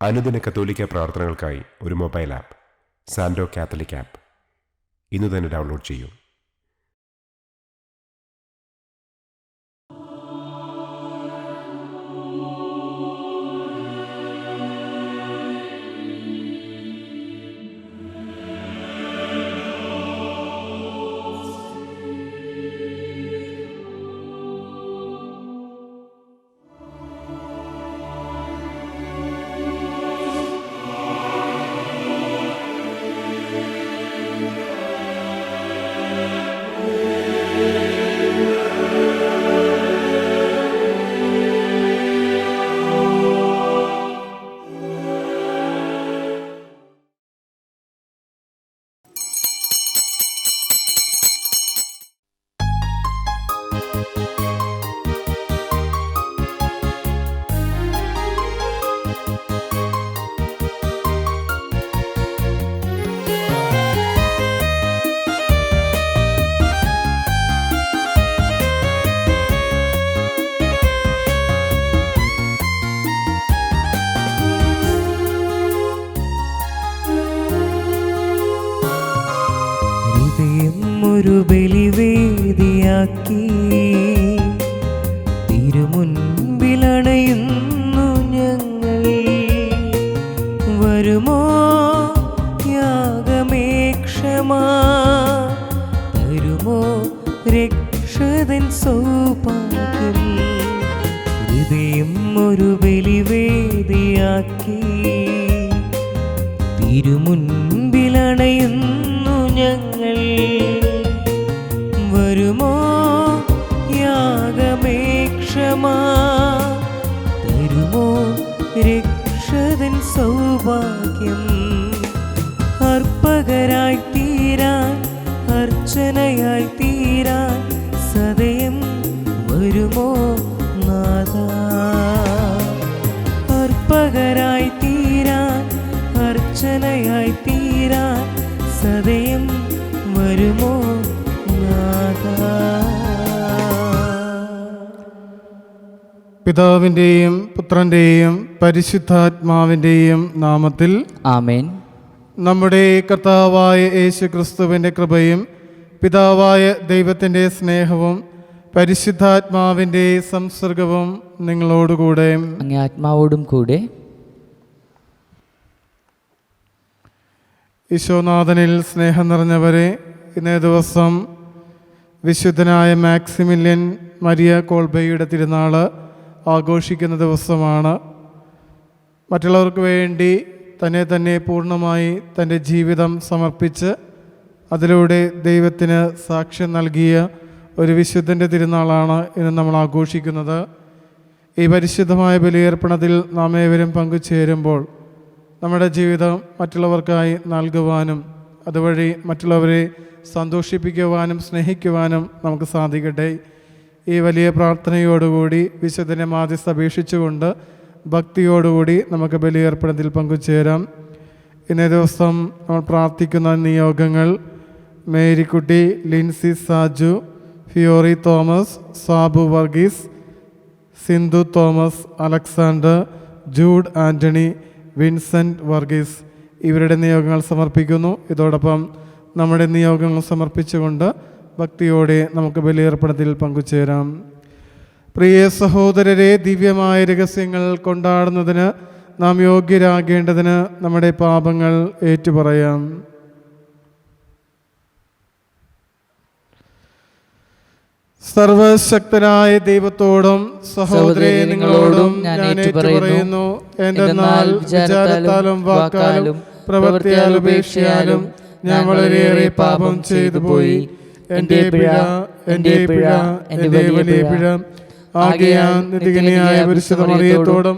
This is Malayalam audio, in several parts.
അനുദിന കത്തോലിക്ക പ്രാർത്ഥനകൾക്കായി ഒരു മൊബൈൽ ആപ്പ് സാൻഡോ കാത്തലിക് ആപ്പ് ഇന്ന് തന്നെ ഡൗൺലോഡ് ചെയ്യൂ. ഒരു ബലിവേദിയാക്കി തിരുമുൻപിലണയുന്നു ഞങ്ങൾ. വരുമോ യാഗമേ ക്ഷമാ, തരുമോ രക്ഷതൻ സൗഭാഗ്യം. ഹൃദയം ഒരു ബലിവേദിയാക്കി തിരുമുൻപിലണയുന്നു ഞങ്ങൾ. വരുമോ യാഗമേ ക്ഷമാ, തരുമോ രക്ഷതൻ സൗഭാഗ്യം. അർപ്പകരായി തീരാൻ, അർച്ചനയായി തീരാൻ സദയം വരുമോ നാഥാ. അർപ്പകരായി തീരാൻ, അർച്ചനയായി തീരാൻ സദയം വരുമോ നാഥാ. പിതാവിൻ്റെയും പുത്രൻ്റെയും പരിശുദ്ധാത്മാവിൻ്റെയും നാമത്തിൽ ആമേൻ. നമ്മുടെ കർത്താവായ യേശു ക്രിസ്തുവിൻ്റെ കൃപയും പിതാവായ ദൈവത്തിൻ്റെ സ്നേഹവും പരിശുദ്ധാത്മാവിൻ്റെ സംസർഗവും നിങ്ങളോടുകൂടെ. അങ്ങേ ആത്മാവോടും കൂടെ. ഈശോനാഥനിൽ സ്നേഹം നിറഞ്ഞവരെ, ഇന്നേ ദിവസം വിശുദ്ധനായ മാക്സിമില്യൻ മരിയ കോൾബയുടെ തിരുനാൾ ആഘോഷിക്കുന്ന ദിവസമാണ്. മറ്റുള്ളവർക്ക് വേണ്ടി തന്നെ പൂർണ്ണമായി തൻ്റെ ജീവിതം സമർപ്പിച്ച് അതിലൂടെ ദൈവത്തിന് സാക്ഷ്യം നൽകിയ ഒരു വിശുദ്ധൻ്റെ തിരുനാളാണ് ഇന്ന് നമ്മൾ ആഘോഷിക്കുന്നത്. ഈ പരിശുദ്ധമായ ബലിയർപ്പണത്തിൽ നാം ഏവരും പങ്കുചേരുമ്പോൾ നമ്മുടെ ജീവിതം മറ്റുള്ളവർക്കായി നൽകുവാനും അതുവഴി മറ്റുള്ളവരെ സന്തോഷിപ്പിക്കുവാനും സ്നേഹിക്കുവാനും നമുക്ക് സാധിക്കട്ടെ. ഈ വലിയ പ്രാർത്ഥനയോടുകൂടി വിശുദ്ധനെ മാധ്യസ്ഥ അപേക്ഷിച്ചുകൊണ്ട് ഭക്തിയോടുകൂടി നമുക്ക് ബലിയർപ്പണത്തിൽ പങ്കുചേരാം. ഇന്നേ ദിവസം നമ്മൾ പ്രാർത്ഥിക്കുന്ന നിയോഗങ്ങൾ: Marykutty, Lincy Saju, Fiori Thomas, Sabu Varghese, Sindhu Thomas, Alexander, Jude Antony, Vincent Varghese. ഇവരുടെ നിയോഗങ്ങൾ സമർപ്പിക്കുന്നു. ഇതോടൊപ്പം നമ്മുടെ നിയോഗങ്ങൾ സമർപ്പിച്ചുകൊണ്ട് ഭക്തിയോടെ നമുക്ക് ബലിയർപ്പണത്തിൽ പങ്കുചേരാം. പ്രിയ സഹോദരരെ, ദിവ്യമായ രഹസ്യങ്ങൾ കൊണ്ടാടുന്നതിന് നാം യോഗ്യരാകേണ്ടതിന് നമ്മുടെ പാപങ്ങൾ ഏറ്റുപറയാം. സർവശക്തനായ ദൈവത്തോടും സഹോദരേ നിങ്ങളോടും ഞാൻ ഏറ്റുപറയുന്നു. എന്തെന്നാൽ വിചാരത്താലും വാക്കാലും പ്രവൃത്തിയാലും ഉപേക്ഷയാലും ഞാൻ വളരെയേറെ പാപം ചെയ്തു പോയി. എൻ്റെ പിഴ, എൻ്റെ പിഴ, എൻ്റെ വലിയ പിഴ. ആകയാൽ നിത്യകന്യയായ പരിശുദ്ധ മറിയത്തോടും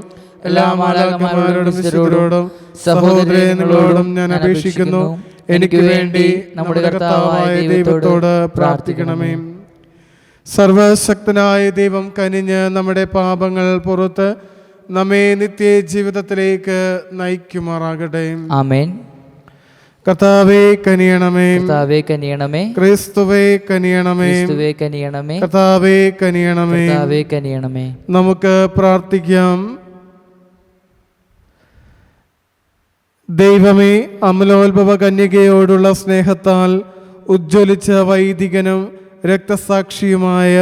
എല്ലാ മാലാഖമാരോടും വിശുദ്ധരോടും സഹോദരേ നിങ്ങളോടും ഞാൻ അപേക്ഷിക്കുന്നു, എനിക്ക് വേണ്ടി നമ്മുടെ കർത്താവായ ദൈവത്തോട് പ്രാർത്ഥിക്കണമേ. സർവശക്തനായ ദൈവം കനിഞ്ഞ് നമ്മുടെ പാപങ്ങൾ പുറത്ത് നമ്മെ നിത്യ ജീവിതത്തിലേക്ക് നയിക്കുമാറാകട്ടെ. ആമേൻ. കർത്താവേ കനിയണമേ, കർത്താവേ കനിയണമേ. ക്രിസ്തുവേ കനിയണമേ, ക്രിസ്തുവേ കനിയണമേ. കർത്താവേ കനിയണമേ, കർത്താവേ കനിയണമേ. നമുക്ക് പ്രാർത്ഥിക്കാം. ദൈവമേ, അമലോത്ഭവ കന്യകയോടുള്ള സ്നേഹത്താൽ ഉജ്ജ്വലിച്ച വൈദികനും രക്തസാക്ഷിയുമായ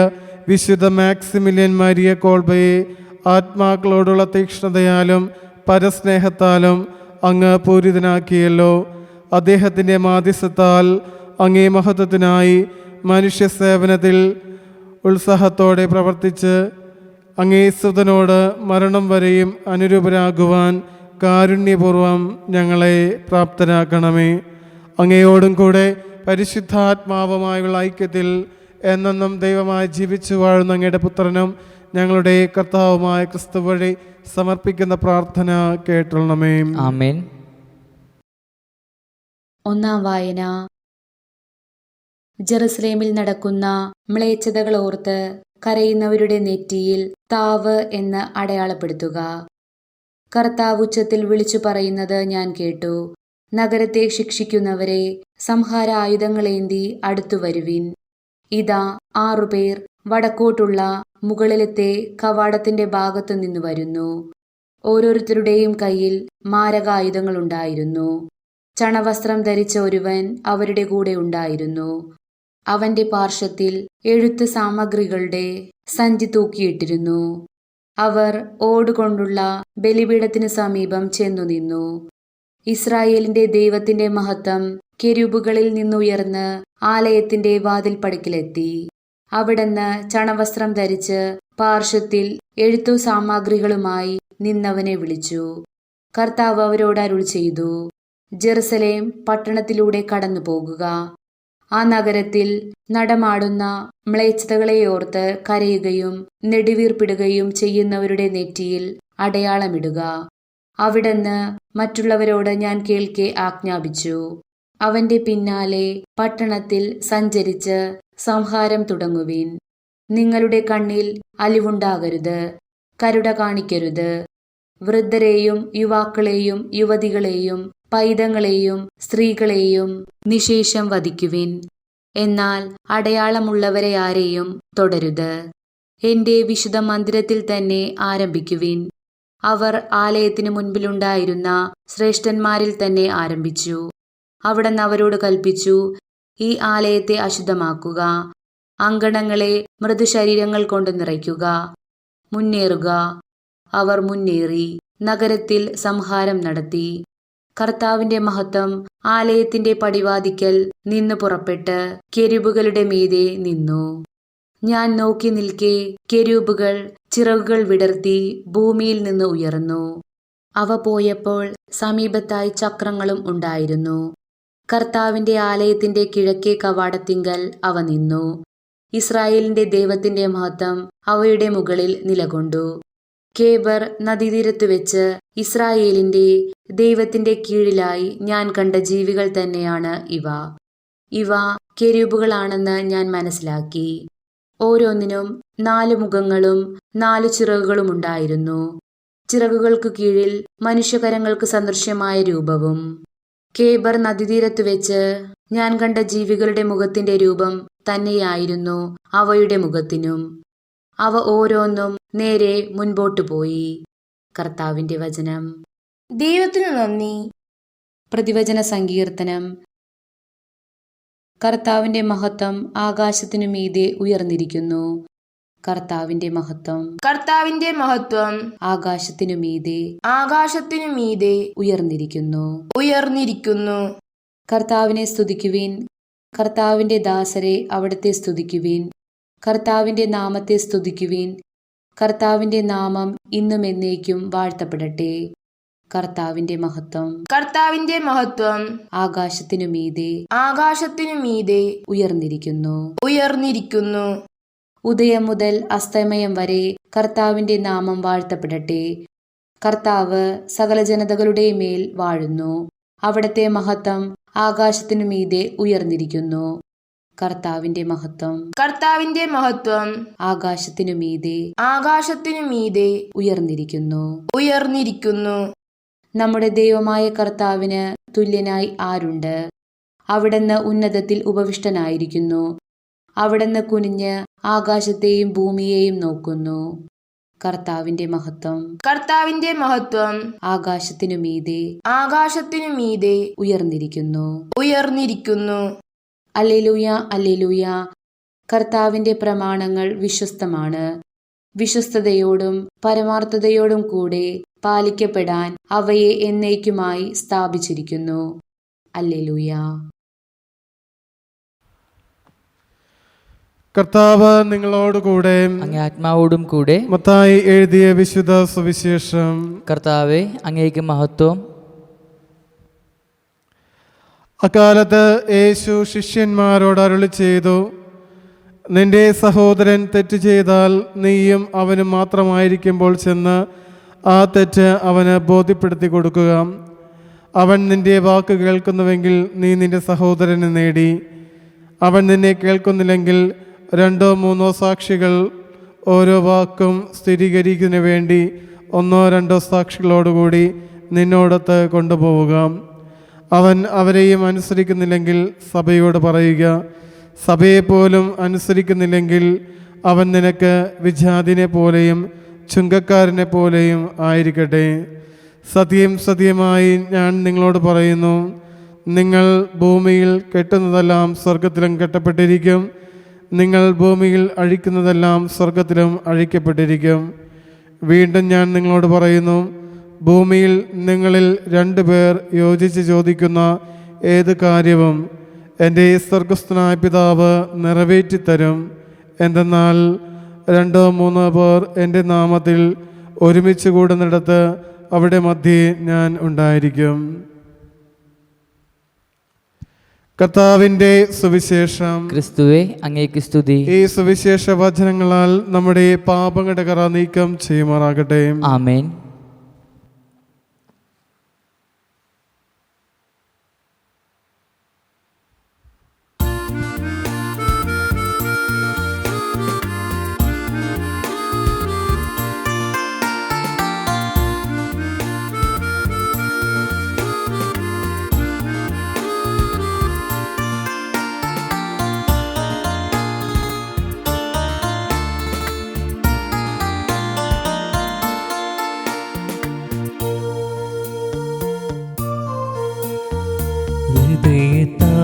വിശുദ്ധ മാക്സിമിലിയൻ മരിയ കോൾബയെ ആത്മാക്കളോടുള്ള തീക്ഷ്ണതയാലും പരസ്നേഹത്താലും അങ്ങ് പൂരിതനാക്കിയല്ലോ. അദ്ദേഹത്തിൻ്റെ മാധ്യസ്ഥത്താൽ അങ്ങേ മഹത്വത്തിനായി മനുഷ്യ സേവനത്തിൽ ഉത്സാഹത്തോടെ പ്രവർത്തിച്ച് അങ്ങേ സുതനോട് മരണം വരെയും അനുരൂപരാകുവാൻ കാരുണ്യപൂർവം ഞങ്ങളെ പ്രാപ്തരാക്കണമേ. അങ്ങയോടും കൂടെ പരിശുദ്ധാത്മാവുമായുള്ള ഐക്യത്തിൽ എന്നെന്നും ദൈവമായി ജീവിച്ചു വാഴുന്ന അങ്ങയുടെ പുത്രനും ഞങ്ങളുടെ കർത്താവുമായ ക്രിസ്തു വഴി സമർപ്പിക്കുന്ന പ്രാർത്ഥന കേട്ടൊള്ളണമേ. ആമേൻ. ഒന്നാം വായന. ജെറുസലേമിൽ നടക്കുന്ന മ്ലേച്ഛതകൾ ഓർത്ത് കരയുന്നവരുടെ നെറ്റിയിൽ താവ് എന്ന് അടയാളപ്പെടുത്തുക. കർത്താവ് ഉച്ചത്തിൽ വിളിച്ചു പറയുന്നത് ഞാൻ കേട്ടു. നഗരത്തെ ശിക്ഷിക്കുന്നവരെ സംഹാര ആയുധങ്ങളേന്തി അടുത്തു വരുവിൻ. ഇതാ 6 പേർ വടക്കോട്ടുള്ള മുകളിലത്തെ കവാടത്തിന്റെ ഭാഗത്തു നിന്നു വരുന്നു. ഓരോരുത്തരുടെയും കയ്യിൽ മാരകായുധങ്ങളുണ്ടായിരുന്നു. ചണവസ്ത്രം ധരിച്ച ഒരുവൻ അവരുടെ കൂടെ ഉണ്ടായിരുന്നു. അവന്റെ പാർശ്വത്തിൽ എഴുത്ത് സാമഗ്രികളുടെ സഞ്ചി തൂക്കിയിട്ടിരുന്നു. അവർ ഓടുകൊണ്ടുള്ള ബലിപീഠത്തിനു സമീപം ചെന്നു നിന്നു. ഇസ്രായേലിന്റെ ദൈവത്തിന്റെ മഹത്വം കെരൂബുകളിൽ നിന്നുയർന്ന് ആലയത്തിന്റെ വാതിൽപ്പടിക്കലെത്തി. അവിടുന്ന് ചണവസ്ത്രം ധരിച്ച് പാർശ്വത്തിൽ എഴുത്തു സാമഗ്രികളുമായി നിന്നവനെ വിളിച്ചു. കർത്താവ് അവരോട് അരുൾ ചെയ്തു, ജെറുസലേം പട്ടണത്തിലൂടെ കടന്നു പോകുക. ആ നഗരത്തിൽ നടമാടുന്ന മ്ലേച്ഛതകളെയോർത്ത് കരയുകയും നെടുവീർപ്പിടുകയും ചെയ്യുന്നവരുടെ നെറ്റിയിൽ അടയാളമിടുക. അവിടുന്ന് മറ്റുള്ളവരോട് ഞാൻ കേൾക്കെ ആജ്ഞാപിച്ചു. അവന്റെ പിന്നാലെ പട്ടണത്തിൽ സഞ്ചരിച്ച് സംഹാരം തുടങ്ങുവിൻ. നിങ്ങളുടെ കണ്ണിൽ അലിവുണ്ടാകരുത്, കരുണ കാണിക്കരുത്. വൃദ്ധരെയും യുവാക്കളെയും യുവതികളെയും പൈതങ്ങളെയും സ്ത്രീകളെയും നിശേഷം വധിക്കുവിൻ. എന്നാൽ അടയാളമുള്ളവരെ ആരെയും തുടരുത്. എന്റെ വിശുദ്ധ മന്ദിരത്തിൽ തന്നെ ആരംഭിക്കുവിൻ. അവർ ആലയത്തിനു മുൻപിലുണ്ടായിരുന്ന ശ്രേഷ്ഠന്മാരിൽ തന്നെ ആരംഭിച്ചു. അവിടുന്ന് അവരോട് കൽപ്പിച്ചു, ഈ ആലയത്തെ അശുദ്ധമാക്കുക, അങ്കണങ്ങളെ മൃദുശരീരങ്ങൾ കൊണ്ട് നിറയ്ക്കുക, മുന്നേറുക. അവർ മുന്നേറി നഗരത്തിൽ സംഹാരം നടത്തി. കർത്താവിന്റെ മഹത്വം ആലയത്തിന്റെ പടിവാതിക്കൽ നിന്ന് പുറപ്പെട്ട് കെരൂബുകളുടെ മീതെ നിന്നു. ഞാൻ നോക്കി നിൽക്കെ കെരൂബുകൾ ചിറകുകൾ വിടർത്തി ഭൂമിയിൽ നിന്ന് ഉയർന്നു. അവ പോയപ്പോൾ സമീപത്തായി ചക്രങ്ങളും ഉണ്ടായിരുന്നു. കർത്താവിന്റെ ആലയത്തിന്റെ കിഴക്കേ കവാടത്തിങ്കൽ അവ നിന്നു. ഇസ്രായേലിന്റെ ദൈവത്തിന്റെ മഹത്വം അവയുടെ മുകളിൽ നിലകൊണ്ടു. കേബർ നദീതീരത്തു വെച്ച് ഇസ്രായേലിന്റെ ദൈവത്തിന്റെ കീഴിലായി ഞാൻ കണ്ട ജീവികൾ തന്നെയാണ് ഇവ. ഇവ കെരൂബുകളാണെന്ന് ഞാൻ മനസ്സിലാക്കി. ഓരോന്നിനും 4 മുഖങ്ങളും 4 ചിറകുകളും ഉണ്ടായിരുന്നു. ചിറകുകൾക്ക് കീഴിൽ മനുഷ്യകരങ്ങൾക്ക് സദൃശ്യമായ രൂപവും. കേബർ നദീതീരത്തു വെച്ച് ഞാൻ കണ്ട ജീവികളുടെ മുഖത്തിന്റെ രൂപം തന്നെയായിരുന്നു അവയുടെ മുഖത്തിനും. അവ ഓരോന്നും നേരെ മുൻപോട്ടു പോയി. കർത്താവിന്റെ വചനം. ദൈവത്തിനു നന്ദി. പ്രതിവചന സങ്കീർത്തനം. കർത്താവിന്റെ മഹത്വം ആകാശത്തിനു മീതെ ഉയർന്നിരിക്കുന്നു. കർത്താവിന്റെ മഹത്വം. കർത്താവിന്റെ മഹത്വം ആകാശത്തിനു മീതെ ആകാശത്തിനു മീതെ ഉയർന്നിരിക്കുന്നു. കർത്താവിനെ സ്തുതിക്കുവിൻ. കർത്താവിന്റെ ദാസരെ അവിടുത്തെ സ്തുതിക്കുവിൻ. കർത്താവിന്റെ നാമത്തെ സ്തുതിക്കുവിൻ. കർത്താവിന്റെ നാമം ഇന്നും എന്നേക്കും വാഴ്ത്തപ്പെടട്ടെ. കർത്താവിന്റെ മഹത്വം. കർത്താവിന്റെ മഹത്വം ആകാശത്തിനു മീതെ ഉയർന്നിരിക്കുന്നു. ഉദയം മുതൽ അസ്തമയം വരെ കർത്താവിന്റെ നാമം വാഴ്ത്തപ്പെടട്ടെ. കർത്താവ് സകല ജനതകളുടെ മേൽ വാഴുന്നു. അവിടുത്തെ മഹത്വം ആകാശത്തിനു മീതെ ഉയർന്നിരിക്കുന്നു. കർത്താവിന്റെ മഹത്വം. കർത്താവിന്റെ മഹത്വം ആകാശത്തിനു മീതെ ഉയർന്നിരിക്കുന്നു. നമ്മുടെ ദൈവമായ കർത്താവിന് തുല്യനായി ആരുണ്ട്? അവിടുന്ന് ഉന്നതത്തിൽ ഉപവിഷ്ടനായിരിക്കുന്നു. അവിടുന്ന് കുനിഞ്ഞ് ആകാശത്തെയും ഭൂമിയെയും നോക്കുന്നു. കർത്താവിന്റെ മഹത്വം. കർത്താവിന്റെ മഹത്വം ആകാശത്തിനു മീതെ ആകാശത്തിനു മീതെ ഉയർന്നിരിക്കുന്നു. ഉയർന്നിരിക്കുന്നു. Alleluia, alleluia. കർത്താവിന്റെ പ്രമാണങ്ങൾ വിശ്വസ്തമാണ്. വിശ്വസ്തയോടും പരമാർത്ഥതയോടും കൂടെ പാലിക്കപ്പെടാൻ അവയെ എന്നേക്കുമായി സ്ഥാപിച്ചിരിക്കുന്നു. അല്ലേലൂയ. കർത്താവ് നിങ്ങളോടുകൂടെ. അങ്ങേ ആത്മാവോടും കൂടെ. മത്തായി എഴുതിയ വിശുദ്ധ സുവിശേഷം. കർത്താവെ, അങ്ങേക്ക് മഹത്വം. അക്കാലത്ത് യേശു ശിഷ്യന്മാരോട് അരുളി ചെയ്തു, നിന്റെ സഹോദരൻ തെറ്റ് ചെയ്താൽ നീയും അവനും മാത്രമായിരിക്കുമ്പോൾ ചെന്ന് ആ തെറ്റ് അവന് ബോധ്യപ്പെടുത്തി കൊടുക്കുക. അവൻ നിന്റെ വാക്ക് കേൾക്കുന്നുവെങ്കിൽ നീ നിന്റെ സഹോദരനെ നേടി. അവൻ നിന്നെ കേൾക്കുന്നില്ലെങ്കിൽ 2 or 3 സാക്ഷികൾ ഓരോ വാക്കും സ്ഥിരീകരിക്കുന്നതിന് വേണ്ടി 1 or 2 സാക്ഷികളോടുകൂടി നിന്നോടൊത്ത് കൊണ്ടുപോവുക. അവൻ അവരെയും അനുസരിക്കുന്നില്ലെങ്കിൽ സഭയോട് പറയുക. സഭയെപ്പോലും അനുസരിക്കുന്നില്ലെങ്കിൽ അവൻ നിനക്ക് വിജാതിനെ പോലെയും ചുങ്കക്കാരനെ പോലെയും ആയിരിക്കട്ടെ. സത്യം സത്യമായി ഞാൻ നിങ്ങളോട് പറയുന്നു, നിങ്ങൾ ഭൂമിയിൽ കെട്ടുന്നതെല്ലാം സ്വർഗത്തിലും കെട്ടപ്പെട്ടിരിക്കും, നിങ്ങൾ ഭൂമിയിൽ അഴിക്കുന്നതെല്ലാം സ്വർഗത്തിലും അഴിക്കപ്പെട്ടിരിക്കും. വീണ്ടും ഞാൻ നിങ്ങളോട് പറയുന്നു, ഭൂമിയിൽ നിങ്ങളിൽ 2 പേർ യോജിച്ച് ചോദിക്കുന്ന ഏത് കാര്യവും എൻ്റെ സ്വർഗസ്ഥനായ പിതാവ് നിറവേറ്റിത്തരും. എന്തെന്നാൽ 2 or 3 പേർ എൻ്റെ നാമത്തിൽ ഒരുമിച്ച് കൂടുന്നിടത്ത് അവിടെ മധ്യേ ഞാൻ ഉണ്ടായിരിക്കും. കർത്താവിൻ്റെ സുവിശേഷം. ക്രിസ്തുവേ, അങ്ങേക്ക് സ്തുതി. ഈ സുവിശേഷ വചനങ്ങളാൽ നമ്മുടെ പാപങ്ങളുടെ കറ നീക്കം ചെയ്യുമാറാകട്ടെ. ആമേൻ.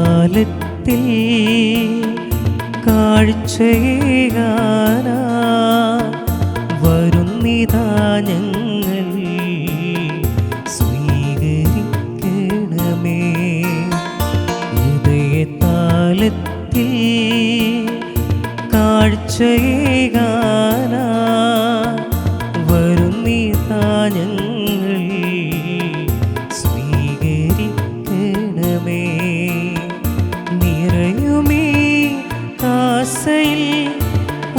ഹൃദയതാലത്തിൽ കാഴ്ചയേകാനാ വരുന്നിതാ ഞങ്ങൾ, സ്വീകരിക്കണമേ. ഹൃദയതാലത്തിൽ കാഴ്ചയേകാനാ വരുന്നിതാ ഞങ്ങൾ, നിറയുമീ ആസയിൽ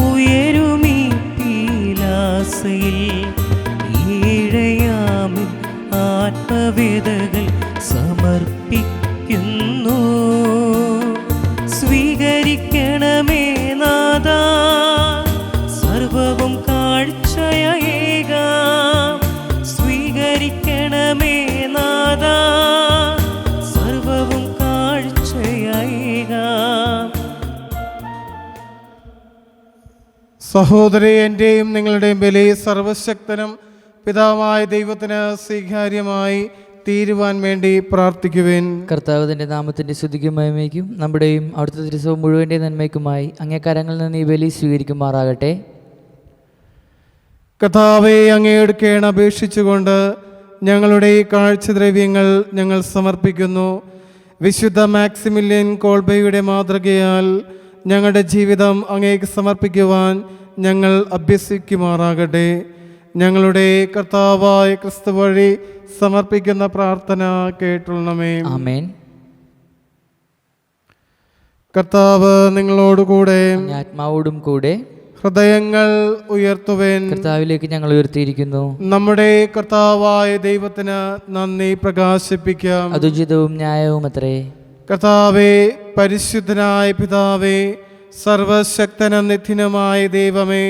ഉയരുമീ പീലാസയിൽ ഈഴയാമിൻ ആത്മവേദകൾ സമർപ്പിക്കുന്നു. സ്വീകരിക്കണമേ നാഥാ, സർവവും കാഴ്ചയേകാം. സ്വീകരിക്കണമേ നാഥാ, സർവവും കാഴ്ചയേകാം. സഹോദരി, എൻ്റെയും നിങ്ങളുടെയും ബലി സർവശക്തനും പിതാവായ ദൈവത്തിന് സ്വീകാര്യമായി തീരുവാൻ വേണ്ടി പ്രാർത്ഥിക്കുവേൻ. കർത്താവ് തന്റെ നാമത്തിന്റെ സ്തുതിക്കും മഹിമയ്ക്കും നമ്മുടെയും അവിടുത്തെ ദിവസവും മുഴുവൻ്റെ നന്മയ്ക്കുമായി അങ്ങേ കരങ്ങളിൽ നിന്ന് ഈ ബലി സ്വീകരിക്കുമാറാകട്ടെ. കർത്താവെ, അങ്ങയുടെ കേണ അപേക്ഷിച്ചുകൊണ്ട് ഞങ്ങളുടെ ഈ കാഴ്ചദ്രവ്യങ്ങൾ ഞങ്ങൾ സമർപ്പിക്കുന്നു. വിശുദ്ധ മാക്സിമിലിയൻ കോൾബയുടെ മാതൃകയാൽ ഞങ്ങളുടെ ജീവിതം അങ്ങേക്ക് സമർപ്പിക്കുവാൻ ഞങ്ങൾ അഭ്യസിക്കുമാറാകട്ടെ. ഞങ്ങളുടെ കർത്താവായ ക്രിസ്തു വഴി സമർപ്പിക്കുന്ന പ്രാർത്ഥന കേട്ടുള്ളണമേ. ആമേൻ. കർത്താവ് നിങ്ങളോടുകൂടെ. അങ്ങേ ആത്മാവോടും കൂടെ. ഹൃദയങ്ങൾ ഉയർത്തുവേൻ. കർത്താവിലേക്ക് ഞങ്ങൾ ഉയർത്തിയിരിക്കുന്നു. നമ്മുടെ കർത്താവായ ദൈവത്തിന് നന്ദി പ്രകാശിപ്പിക്കാം. അതുചിതവും ന്യായവും അത്രേ. കർത്താവേ, പരിശുദ്ധനായ പിതാവേ, സർവശക്തനും നിത്യനുമായ ദൈവമേ,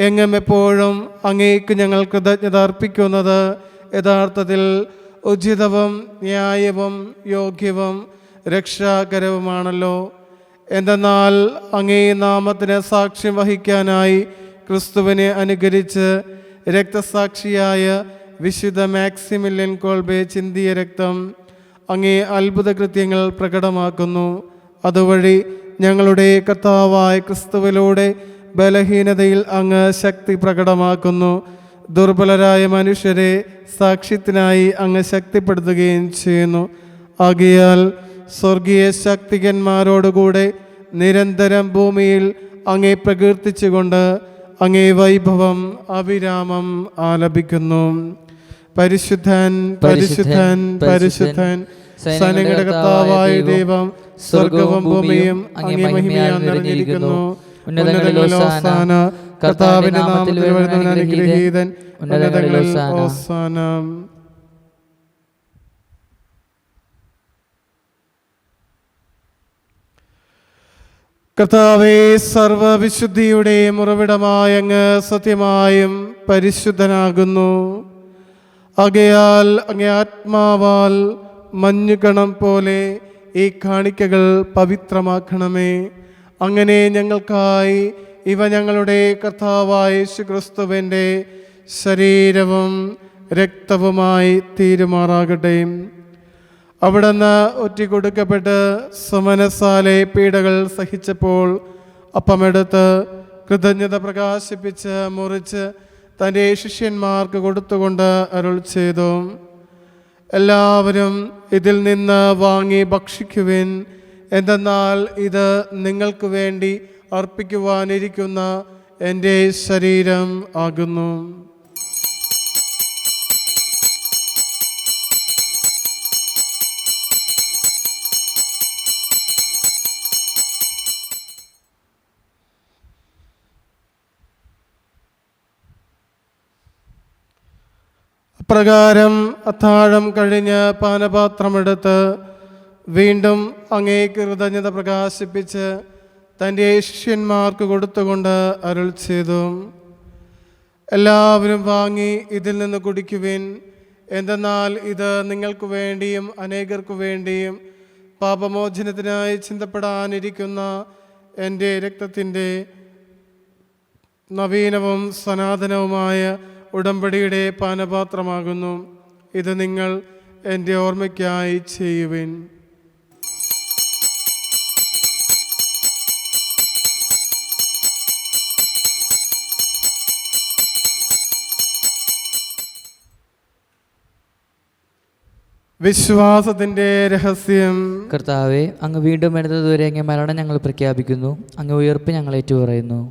എങ്ങും എപ്പോഴും അങ്ങേക്ക് ഞങ്ങൾ കൃതജ്ഞത അർപ്പിക്കുന്നത് യഥാർത്ഥത്തിൽ ഉചിതവും ന്യായവും യോഗ്യവും രക്ഷാകരവുമാണല്ലോ. എന്തെന്നാൽ അങ്ങേ നാമത്തിന് സാക്ഷ്യം വഹിക്കാനായി ക്രിസ്തുവിനെ അനുകരിച്ച് രക്തസാക്ഷിയായ വിശുദ്ധ മാക്സിമില്യൻ കോൾബെ ചിന്തിയ രക്തം അങ്ങേ അത്ഭുത കൃത്യങ്ങൾ പ്രകടമാക്കുന്നു. അതുവഴി ഞങ്ങളുടെ കർത്താവായ ക്രിസ്തുവിലൂടെ ബലഹീനതയിൽ അങ്ങ് ശക്തി പ്രകടമാക്കുന്നു. ദുർബലരായ മനുഷ്യരെ സാക്ഷ്യത്തിനായി അങ്ങ് ശക്തിപ്പെടുത്തുകയും ചെയ്യുന്നു. ആകയാൽ സ്വർഗീയ ശക്തികന്മാരോടുകൂടെ നിരന്തരം ഭൂമിയിൽ അങ്ങേ പ്രകീർത്തിച്ചുകൊണ്ട് അങ്ങേ വൈഭവം അവിരാമം ആലപിക്കുന്നു. പരിശുദ്ധൻ പരിശുദ്ധൻ പരിശുദ്ധൻ സൈന്യങ്ങളുടെ കർത്താവായ ദൈവം, സ്വർഗവും ഭൂമിയും അങ്ങേ മഹിമയാൽ നിറഞ്ഞിരിക്കുന്നു. ഉന്നതങ്ങളിൽ ഹോസാന. കർത്താവിന്റെ നാമത്തിൽ വരുന്നവൻ അനുഗ്രഹീതൻ. ഉന്നതങ്ങളിൽ ഹോസാന. കർത്താവേ, സർവവിശുദ്ധിയുടെയും ഉറവിടമായ അങ്ങ് സത്യമായും പരിശുദ്ധനാകുന്നു. ആകയാൽ അങ്ങേ ആത്മാവാൽ മഞ്ഞുകണം പോലെ ഈ കാണിക്കകൾ പവിത്രമാക്കണമേ. അങ്ങനെ ഞങ്ങൾക്കായി ഇവ ഞങ്ങളുടെ കർത്താവായ യേശുക്രിസ്തുവിൻ്റെ ശരീരവും രക്തവുമായി തീരുമാറാകട്ടെ. അവിടുന്ന് ഒറ്റിക്കൊടുക്കപ്പെട്ട് സുമനസാലെ പീഡകൾ സഹിച്ചപ്പോൾ അപ്പമെടുത്ത് കൃതജ്ഞത പ്രകാശിപ്പിച്ച് മുറിച്ച് തൻ്റെ ശിഷ്യന്മാർക്ക് കൊടുത്തുകൊണ്ട് അരുൾ ചെയ്തു, എല്ലാവരും ഇതിൽ നിന്ന് വാങ്ങി ഭക്ഷിക്കുവിൻ. എന്തെന്നാൽ ഇത് നിങ്ങൾക്ക് വേണ്ടി അർപ്പിക്കുവാനിരിക്കുന്ന എൻ്റെ ശരീരം ആകുന്നു. പ്രകാരം അത്താഴം കഴിഞ്ഞ് പാനപാത്രമെടുത്ത് വീണ്ടും അങ്ങേ കൃതജ്ഞത പ്രകാശിപ്പിച്ച് തൻ്റെ ശിഷ്യന്മാർക്ക് കൊടുത്തുകൊണ്ട് അരുൾ ചെയ്തു, എല്ലാവരും വാങ്ങി ഇതിൽ നിന്ന് കുടിക്കുവിൻ. എന്തെന്നാൽ ഇത് നിങ്ങൾക്ക് വേണ്ടിയും അനേകർക്കു വേണ്ടിയും പാപമോചനത്തിനായി ചിന്തപ്പെടാനിരിക്കുന്ന എൻ്റെ രക്തത്തിൻ്റെ നവീനവും സനാതനവുമായ ഉടമ്പടിയുടെ പാനപാത്രമാകുന്നു. ഇത് നിങ്ങൾ എൻ്റെ ഓർമ്മയ്ക്കായി ചെയ്യുവിൻ. വിശ്വാസത്തിൻ്റെ രഹസ്യം. കർത്താവെ, അങ്ങ് വീണ്ടും വരുന്നതുവരെ അങ്ങേ മരണം ഞങ്ങൾ പ്രഖ്യാപിക്കുന്നു, അങ്ങ് ഉയർപ്പ് ഞങ്ങൾ ഏറ്റുപറയുന്നു.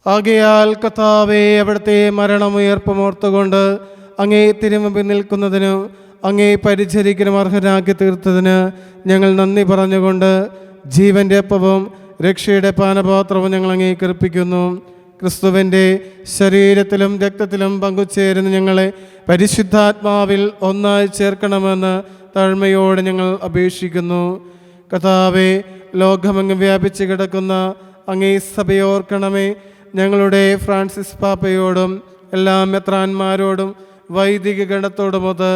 ആകയാൽ കർത്താവേ, അവിടുത്തെ മരണമുയർപ്പും ഓർത്തുകൊണ്ട് അങ്ങേ തിരുമുമ്പിൽ നിൽക്കുന്നതിനും അങ്ങേ പരിചരിക്കലും അർഹരാക്കി തീർത്തതിന് ഞങ്ങൾ നന്ദി പറഞ്ഞുകൊണ്ട് ജീവൻ്റെ അപ്പവും രക്ഷയുടെ പാനപാത്രവും ഞങ്ങൾ അങ്ങേക്ക് അർപ്പിക്കുന്നു. ക്രിസ്തുവിൻ്റെ ശരീരത്തിലും രക്തത്തിലും പങ്കുചേരുന്ന ഞങ്ങളെ പരിശുദ്ധാത്മാവിൽ ഒന്നായി ചേർക്കണമെന്ന് താഴ്മയോടെ ഞങ്ങൾ അപേക്ഷിക്കുന്നു. കർത്താവേ, ലോകമെങ്ങും വ്യാപിച്ചു കിടക്കുന്ന അങ്ങേ സഭയോർക്കണമേ. ഞങ്ങളുടെ ഫ്രാൻസിസ് പാപ്പയോടും എല്ലാ മെത്രാന്മാരോടും വൈദിക ഗണത്തോടുമൊത്ത്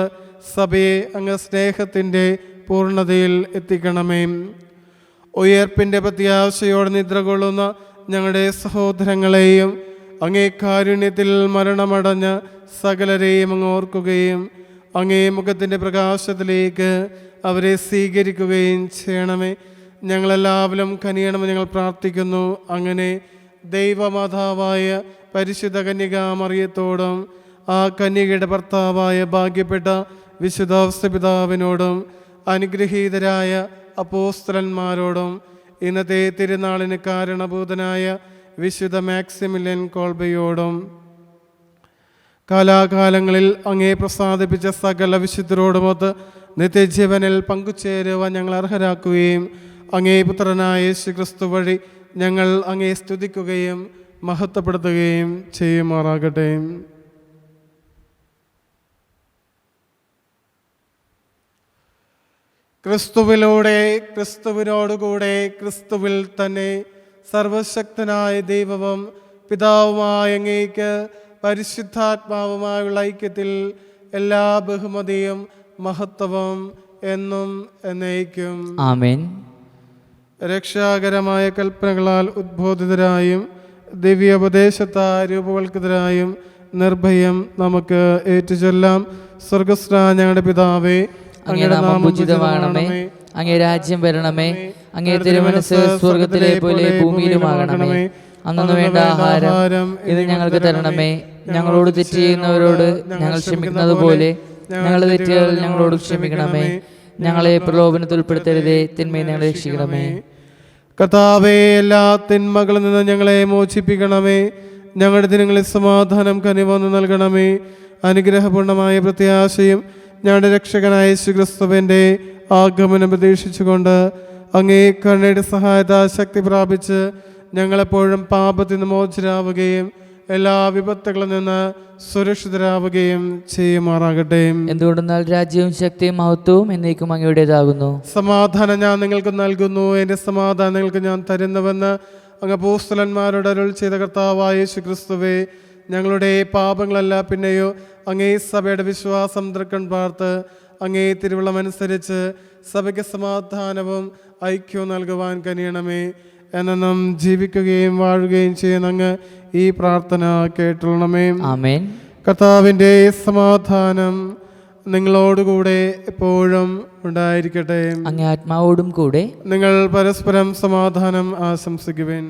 സഭയെ അങ്ങ് സ്നേഹത്തിൻ്റെ പൂർണ്ണതയിൽ എത്തിക്കണമേ. ഉയർപ്പിൻ്റെ പ്രത്യാശയോടെ നിദ്ര കൊള്ളുന്ന ഞങ്ങളുടെ സഹോദരങ്ങളെയും അങ്ങേ കാരുണ്യത്തിൽ മരണമടഞ്ഞ സകലരെയും അങ്ങ് ഓർക്കുകയും അങ്ങേ മുഖത്തിൻ്റെ പ്രകാശത്തിലേക്ക് അവരെ സ്വീകരിക്കുകയും ചെയ്യണമേ. ഞങ്ങളെല്ലാവരും കനിയണമെന്ന് ഞങ്ങൾ പ്രാർത്ഥിക്കുന്നു. അങ്ങനെ ദൈവമാതാവായ പരിശുദ്ധ കന്യകാമറിയത്തോടും ആ കന്യകയുടെ ഭർത്താവായ ഭാഗ്യപ്പെട്ട വിശുദ്ധ പിതാവിനോടും അനുഗ്രഹീതരായ അപ്പോസ്തലന്മാരോടും ഇന്നത്തെ തിരുനാളിന് കാരണഭൂതനായ വിശുദ്ധ മാക്സിമില്യൻ കോൾബയോടും കാലാകാലങ്ങളിൽ അങ്ങേ പ്രസാദിപ്പിച്ച സകല വിശുദ്ധരോടുമൊത്ത് നിത്യജീവനിൽ പങ്കുചേരുവാൻ ഞങ്ങൾ അർഹരാക്കുകയും അങ്ങേ പുത്രനായ യേശുക്രിസ്തു വഴി ഞങ്ങൾ അങ്ങേ സ്തുതിക്കുകയും മഹത്വപ്പെടുത്തുകയും ചെയ്യുമാറാകട്ടെ. ക്രിസ്തുവിലൂടെ, ക്രിസ്തുവിനോടുകൂടെ, ക്രിസ്തുവിൽ തന്നെ സർവശക്തനായ ദൈവവും പിതാവുമായ അങ്ങേക്ക് പരിശുദ്ധാത്മാവുമായുള്ള ഐക്യത്തിൽ എല്ലാ ബഹുമതിയും മഹത്വവും എന്നും എന്നേക്കും ആമേൻ. രക്ഷാകരമായ കൽപ്പനകളാൽ ഉദ്ബോധിതരായും ദിവ്യോപദേശത്താൽ രൂപവൽക്കൃതരായും നിർഭയം നമുക്ക് ഏറ്റുചൊല്ലാം. സ്വർഗസ്ഥ ഞങ്ങളുടെ പിതാവേ, അങ്ങേ നാമം ഉചിതമാകണമേ, അങ്ങേ രാജ്യം വരണമേ, അങ്ങേ തിരുമനസ്സ് സ്വർഗത്തിലെ പോലെ ഭൂമിയിലുമാകണമേ. അന്നു വേണ്ട ആഹാരം ഇത് ഞങ്ങൾക്ക് തരണമേ. ഞങ്ങളോട് തെറ്റ് ചെയ്യുന്നവരോട് ഞങ്ങൾ ക്ഷമിക്കുന്നത് പോലെ ഞങ്ങളുടെ തെറ്റുകൾ ഞങ്ങളോട് ക്ഷമിക്കണമേ. ഞങ്ങളെ പ്രലോഭനത്തിൽ ഉൾപ്പെടുത്തരുതേ, തിന്മയെ ഞങ്ങളെ രക്ഷിക്കണമേ. കർത്താവേ, എല്ലാ തിന്മകളിൽ നിന്ന് ഞങ്ങളെ മോചിപ്പിക്കണമേ. ഞങ്ങളുടെ ദിനങ്ങളിൽ സമാധാനം കനിവന്ന് നൽകണമേ. അനുഗ്രഹപൂർണമായ പ്രത്യാശയും ഞങ്ങളുടെ രക്ഷകനായ യേശുക്രിസ്തുവിന്റെ ആഗമനം പ്രതീക്ഷിച്ചുകൊണ്ട് അങ്ങേ കരുണയുടെ സഹായത്താ ശക്തി പ്രാപിച്ച് ഞങ്ങളെപ്പോഴും പാപത്തിൽ നിന്ന് മോചിതരാവുകയും എല്ലാ വിപത്തുകളിൽ നിന്ന് സുരക്ഷിതരാവുകയും ചെയ്യുമാറാകട്ടെ. എന്തുകൊണ്ടെന്നാൽ രാജ്യവും ശക്തിയും മഹത്വവും എന്നേക്കും അങ്ങയുടേതാകുന്നു. സമാധാനം ഞാൻ നിങ്ങൾക്ക് നൽകുന്നു, എൻ്റെ സമാധാനം നിങ്ങൾക്ക് ഞാൻ തരുന്നുവെന്ന് അങ്ങ് അപ്പോസ്തലന്മാരോട് അരുൾ ചെയ്ത കർത്താവായ യേശുക്രിസ്തുവേ, ഞങ്ങളുടെ പാപങ്ങളല്ല പിന്നെയോ അങ്ങേ സഭയുടെ വിശ്വാസം തൃക്കൺ പാർത്ത് അങ്ങേ തിരുവള്ളമനുസരിച്ച് സഭയ്ക്ക് സമാധാനവും ഐക്യവും നൽകുവാൻ കനിയണമേ. എന്നും ജീവിക്കുകയും വാഴുകയും ചെയ്യുന്ന അങ്ങ് ഈ പ്രാർത്ഥന കേട്ടുള്ളണമേ. ആമേൻ. കർത്താവിൻ്റെ സമാധാനം നിങ്ങളോടുകൂടെ എപ്പോഴും ഉണ്ടായിരിക്കട്ടെ. അങ്ങേ ആത്മാവോടും കൂടെ. നിങ്ങൾ പരസ്പരം സമാധാനം ആശംസിക്കുവിൻ.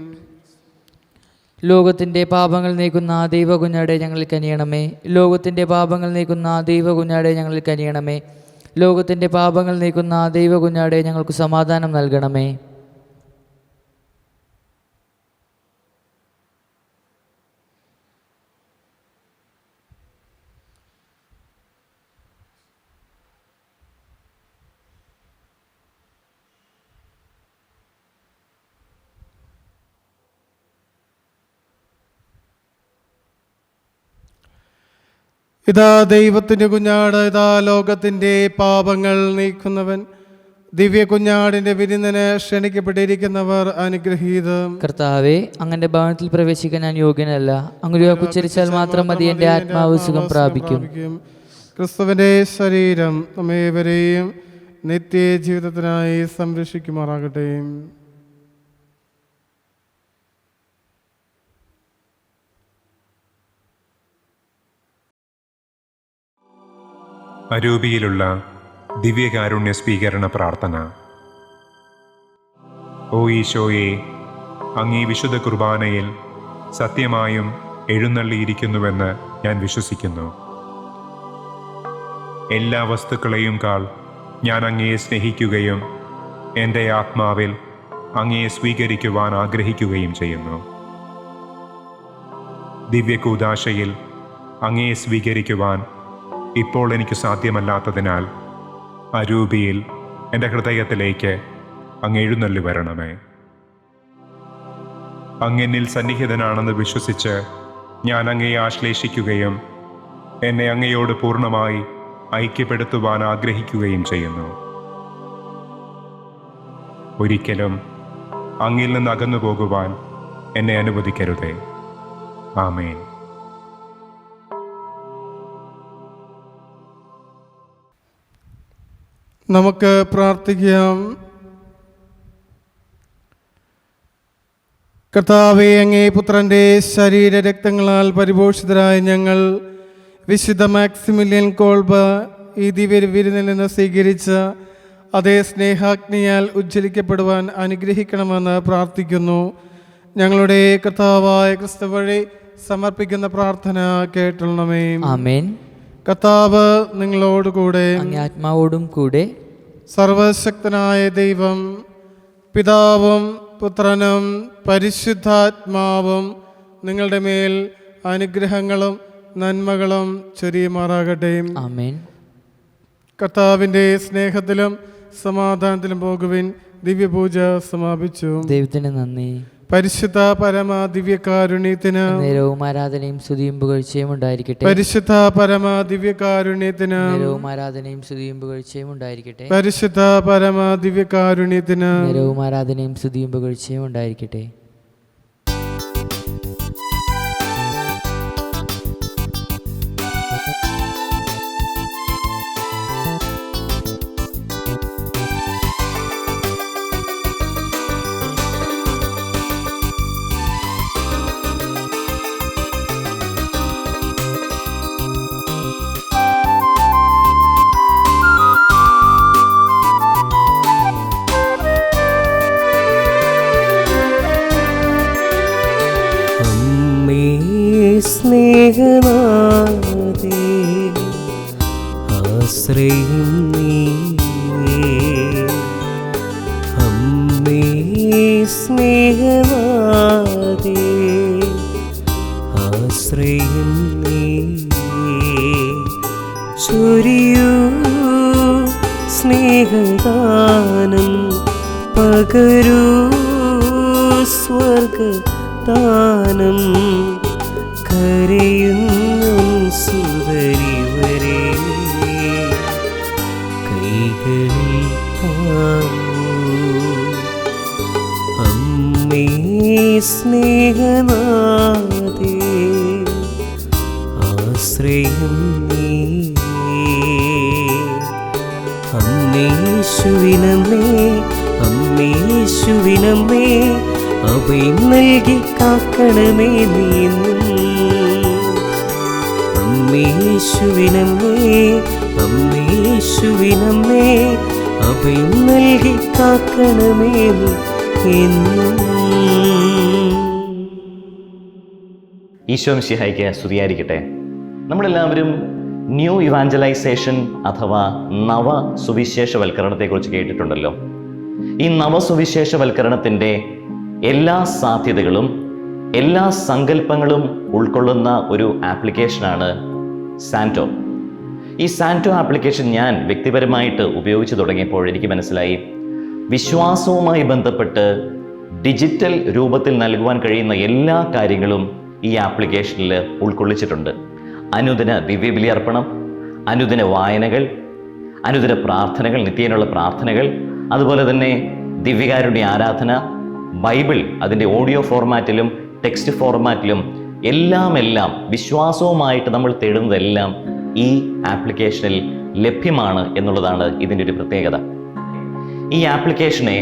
ലോകത്തിൻ്റെ പാപങ്ങൾ നീക്കുന്ന ദൈവ കുഞ്ഞാടെ ഞങ്ങളിൽ കനിയണമേ. ലോകത്തിൻ്റെ പാപങ്ങൾ നീക്കുന്ന ദൈവ കുഞ്ഞാടെ ഞങ്ങളിൽ കനിയണമേ. ലോകത്തിൻ്റെ പാപങ്ങൾ നീക്കുന്ന ദൈവ കുഞ്ഞാടെ ഞങ്ങൾക്ക് സമാധാനം നൽകണമേ. ഇതാ ദൈവത്തിൻ്റെ കുഞ്ഞാട്, ഇതാ ലോകത്തിൻ്റെ പാപങ്ങൾ നീക്കുന്നവൻ. ദിവ്യ കുഞ്ഞാടിൻ്റെ വിരുന്നിന് ക്ഷണിക്കപ്പെട്ടിരിക്കുന്നവർ അനുഗ്രഹീതം. കർത്താവേ, അങ്ങന്റെ ഭവനത്തിൽ പ്രവേശിക്കാൻ ഞാൻ യോഗ്യനല്ല. അങ്ങ് ഉച്ചരിച്ചാൽ മാത്രം മതി, എൻ്റെ ആത്മാവ് സുഖം പ്രാപിക്കും. ക്രിസ്തുവിൻ്റെ ശരീരം നമ്മേവരെയും നിത്യജീവിതത്തിനായി സംരക്ഷിക്കുമാറാകട്ടെ. അരൂപിയിലുള്ള ദിവ്യകാരുണ്യ സ്വീകരണ പ്രാർത്ഥന. ഓ ഈശോയെ, അങ്ങീ വിശുദ്ധ കുർബാനയിൽ സത്യമായും എഴുന്നള്ളിയിരിക്കുന്നുവെന്ന് ഞാൻ വിശ്വസിക്കുന്നു. എല്ലാ വസ്തുക്കളെയും കാൾ ഞാൻ അങ്ങയെ സ്നേഹിക്കുകയും എൻ്റെ ആത്മാവിൽ അങ്ങയെ സ്വീകരിക്കുവാൻ ആഗ്രഹിക്കുകയും ചെയ്യുന്നു. ദിവ്യകൂദാശയിൽ അങ്ങയെ സ്വീകരിക്കുവാൻ ഇപ്പോൾ എനിക്ക് സാധ്യമല്ലാത്തതിനാൽ അരൂപിയിൽ എൻ്റെ ഹൃദയത്തിലേക്ക് അങ്ങ് എഴുന്നള്ളി വരണമേ. അങ്ങെന്നിൽ സന്നിഹിതനാണെന്ന് വിശ്വസിച്ച് ഞാൻ അങ്ങയെ ആശ്ലേഷിക്കുകയും എന്നെ അങ്ങയോട് പൂർണ്ണമായി ഐക്യപ്പെടുത്തുവാൻ ആഗ്രഹിക്കുകയും ചെയ്യുന്നു. ഒരിക്കലും അങ്ങിൽ നിന്ന് അകന്നു പോകുവാൻ എന്നെ അനുവദിക്കരുതേ. ആമേൻ. നമുക്ക് പ്രാർത്ഥിക്കാം. കർത്താവേ, അങ്ങേ പുത്രൻ്റെ ശരീരരക്തങ്ങളാൽ പരിപോഷിതരായ ഞങ്ങൾ വിശുദ്ധ മാക്സിമിലിയൻ കോൾബ ഈ ദിവ്യവിരുന്നിൽ നിന്ന് സ്വീകരിച്ച അതേ സ്നേഹാഗ്നിയാൽ ഉജ്ജ്വലിക്കപ്പെടുവാൻ അനുഗ്രഹിക്കണമെന്ന് പ്രാർത്ഥിക്കുന്നു. ഞങ്ങളുടെ കർത്താവായ ക്രിസ്തു വഴി സമർപ്പിക്കുന്ന പ്രാർത്ഥന കേട്ടുള്ളണമേ. ആമേൻ. കർത്താവ് നിങ്ങളോടുകൂടെ. അങ്ങേ ആത്മാവോടും കൂടെ. സർവശക്തനായ ദൈവം പിതാവും പുത്രനും പരിശുദ്ധാത്മാവും നിങ്ങളുടെ മേൽ അനുഗ്രഹങ്ങളും നന്മകളും ചൊരിയുമാറാകട്ടെ. ആമേൻ. കർത്താവിൻ്റെ സ്നേഹത്തിലും സമാധാനത്തിലും പോകുവിൻ. ദിവ്യപൂജ സമാപിച്ചു. ദൈവത്തിന് നന്ദി. പരിശുദ്ധ പരമ ദിവ്യകാരുണ്യത്തിന് നേരവും ആരാധനയും സ്തുതിയും പുകഴ്ചയും ഉണ്ടായിരിക്കട്ടെ. പരിശുദ്ധ പരമ ദിവ്യകാരുണ്യത്തിന് നേരവും ആരാധനയും സ്തുതിയും പുകഴ്ചയും ഉണ്ടായിരിക്കട്ടെ. പരിശുദ്ധ പരമ ദിവ്യകാരുണ്യത്തിന് നേരവും ആരാധനയും സ്തുതിയും പുകഴ്ചയും ഉണ്ടായിരിക്കട്ടെ. സ്നേഹനാഥേ ആശ്രയം നീയേ. അമ്മേ സ്നേഹനാഥേ ആശ്രയം നീയേ. ചൊരിയൂ സ്നേഹദാനം പകരൂ സ്വർഗദാനം. കരയുന്നു സുതരിവരെ കൈകളിൽ താങ്ങൂ. അമ്മേ സ്നേഹനാഥേ ആശ്രയം നീയേ. അമ്മേശുവിനമ്മേ അമ്മേശുവിനമ്മേ അഭയം നൽകി കാക്കണമേ നീന്നും. അമ്മേശുവിനമ്മേ അമ്മേശുവിനമ്മേ അഭയം നൽകി കാക്കണമേ എന്നും. ഈശോ മിശിഹായ്ക്ക് സ്തുതിയായിരിക്കട്ടെ. നമ്മളെല്ലാവരും ന്യൂ ഇവാഞ്ചലൈസേഷൻ അഥവാ നവ സുവിശേഷവൽക്കരണത്തെക്കുറിച്ച് കേട്ടിട്ടുണ്ടല്ലോ. ഈ നവസുവിശേഷവൽക്കരണത്തിൻ്റെ എല്ലാ സാധ്യതകളും എല്ലാ സങ്കല്പങ്ങളും ഉൾക്കൊള്ളുന്ന ഒരു ആപ്ലിക്കേഷനാണ് സാന്റോ. ഈ സാന്റോ ആപ്ലിക്കേഷൻ ഞാൻ വ്യക്തിപരമായിട്ട് ഉപയോഗിച്ച് തുടങ്ങിയപ്പോൾ എനിക്ക് മനസ്സിലായി, വിശ്വാസവുമായി ബന്ധപ്പെട്ട് ഡിജിറ്റൽ രൂപത്തിൽ നൽകുവാൻ കഴിയുന്ന എല്ലാ കാര്യങ്ങളും ഈ ആപ്ലിക്കേഷനിൽ ഉൾക്കൊള്ളിച്ചിട്ടുണ്ട്. അനുദിന ദിവ്യബലി അർപ്പണം, അനുദിന വായനകൾ, അനുദിന പ്രാർത്ഥനകൾ, നിത്യേനയുള്ള പ്രാർത്ഥനകൾ, അതുപോലെ തന്നെ ദിവ്യകാരുണ്യ ആരാധന, ബൈബിൾ അതിൻ്റെ ഓഡിയോ ഫോർമാറ്റിലും ടെക്സ്റ്റ് ഫോർമാറ്റിലും എല്ലാം വിശ്വാസവുമായിട്ട് നമ്മൾ തേടുന്നതെല്ലാം ഈ ആപ്ലിക്കേഷനിൽ ലഭ്യമാണ് എന്നുള്ളതാണ് ഇതിൻ്റെ ഒരു പ്രത്യേകത. ഈ ആപ്ലിക്കേഷനെ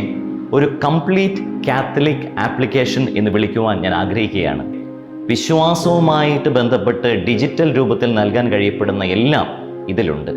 ഒരു കംപ്ലീറ്റ് കാത്തലിക് ആപ്ലിക്കേഷൻ എന്ന് വിളിക്കുവാൻ ഞാൻ ആഗ്രഹിക്കുകയാണ്. വിശ്വാസവുമായിട്ട് ബന്ധപ്പെട്ട് ഡിജിറ്റൽ രൂപത്തിൽ നൽകാൻ കഴിയപ്പെടുന്ന എല്ലാം ഇതിലുണ്ട്.